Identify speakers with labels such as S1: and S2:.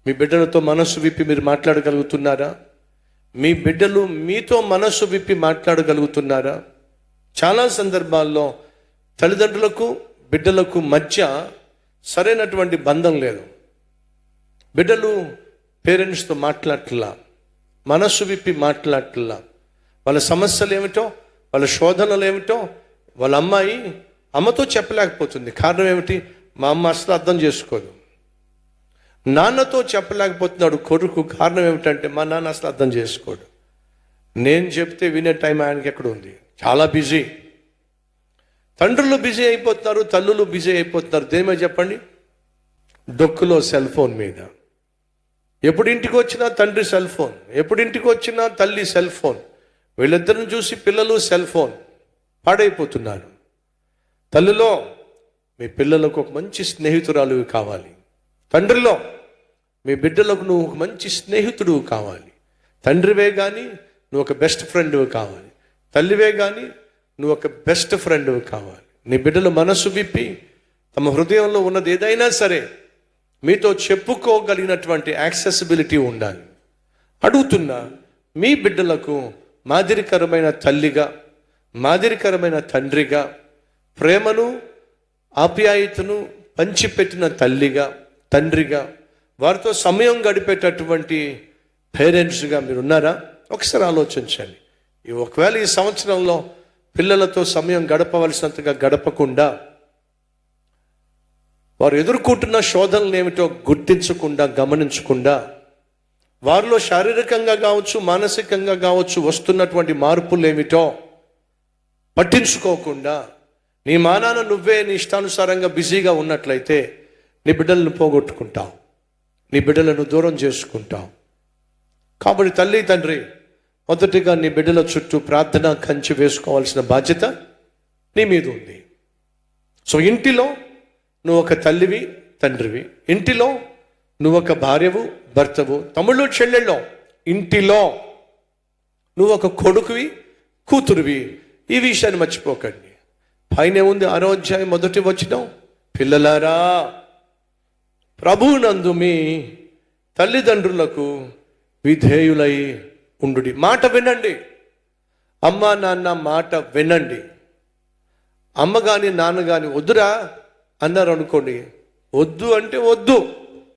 S1: మీ బిడ్డలతో మనస్సు విప్పి మీరు మాట్లాడగలుగుతున్నారా? మీ బిడ్డలు మీతో మనస్సు విప్పి మాట్లాడగలుగుతున్నారా? చాలా సందర్భాల్లో తల్లిదండ్రులకు బిడ్డలకు మధ్య సరైనటువంటి బంధం లేదు. బిడ్డలు పేరెంట్స్తో మాట్లాడట్లా, మనస్సు విప్పి మాట్లాడట్లా. వాళ్ళ సమస్యలు ఏమిటో, వాళ్ళ శోధనలు ఏమిటో వాళ్ళ అమ్మతో చెప్పలేకపోతుంది. కారణం ఏమిటి? మా అమ్మ అసలు అర్థం చేసుకోదు. నాన్నతో చెప్పలేకపోతున్నాడు కొడుకు. కారణం ఏమిటంటే మా నాన్న అసలు అర్థం చేసుకోడు. నేను చెప్తే వినే టైం ఆయనకి ఎక్కడ ఉంది? చాలా బిజీ. తండ్రులు బిజీ అయిపోతున్నారు, తల్లులు బిజీ అయిపోతున్నారు. దేమే చెప్పండి? డొక్కులో సెల్ ఫోన్ మీద. ఎప్పుడు ఇంటికి వచ్చినా తండ్రి సెల్ ఫోన్, ఎప్పుడు ఇంటికి వచ్చినా తల్లి సెల్ ఫోన్. వీళ్ళిద్దరిని చూసి పిల్లలు సెల్ ఫోన్ పాడైపోతున్నారు. తల్లిలో మీ పిల్లలకు ఒక మంచి స్నేహితురాలు కావాలి. తండ్రిలో మీ బిడ్డలకు నువ్వు ఒక మంచి స్నేహితుడు కావాలి. తండ్రివే కానీ నువ్వు ఒక బెస్ట్ ఫ్రెండ్ కావాలి. తల్లివే కానీ నువ్వు ఒక బెస్ట్ ఫ్రెండ్ కావాలి. నీ బిడ్డలు మనసు విప్పి తమ హృదయంలో ఉన్నది ఏదైనా సరే మీతో చెప్పుకోగలిగినటువంటి యాక్సెసిబిలిటీ ఉండాలి. అడుగుతున్నా, మీ బిడ్డలకు మాదిరికరమైన తల్లిగా, మాదిరికరమైన తండ్రిగా, ప్రేమను ఆప్యాయతను పంచిపెట్టిన తల్లిగా, తండ్రిగా, వారితో సమయం గడిపేటటువంటి పేరెంట్స్గా మీరు ఉన్నారా? ఒకసారి ఆలోచించండి. ఒకవేళ ఈ సంవత్సరంలో పిల్లలతో సమయం గడపవలసినంతగా గడపకుండా, వారు ఎదుర్కొంటున్న శోధనలు ఏమిటో గుర్తించకుండా, గమనించకుండా, వారిలో శారీరకంగా కావచ్చు, మానసికంగా కావచ్చు వస్తున్నటువంటి మార్పులు ఏమిటో పట్టించుకోకుండా, నీ మానాన నువ్వే నీ ఇష్టానుసారంగా బిజీగా ఉన్నట్లయితే నీ బిడ్డలను పోగొట్టుకుంటావు, నీ బిడ్డలను దూరం చేసుకుంటావు. కాబట్టి తల్లి తండ్రి మొదటిగా నీ బిడ్డల చుట్టూ ప్రార్థన కంచి వేసుకోవాల్సిన బాధ్యత నీ మీద ఉంది. సో ఇంటిలో నువ్వు ఒక తల్లివి, తండ్రివి. ఇంటిలో నువ్వు ఒక భార్యవు, భర్తవు, తమ్ముళ్ళు, చెల్లెళ్ళో. ఇంటిలో నువ్వు ఒక కొడుకువి, కూతురువి. ఈ విషయాన్ని మర్చిపోకండి. పైన ఉంది 6వ అధ్యాయం 1వ వచనం, పిల్లలారా ప్రభువునందు మీ తల్లిదండ్రులకు విధేయులై ఉండుడి. మాట వినండి. అమ్మ నాన్న మాట వినండి. అమ్మ కానీ నాన్న కానీ వద్దురా అన్నారు అనుకోండి, వద్దు అంటే వద్దు.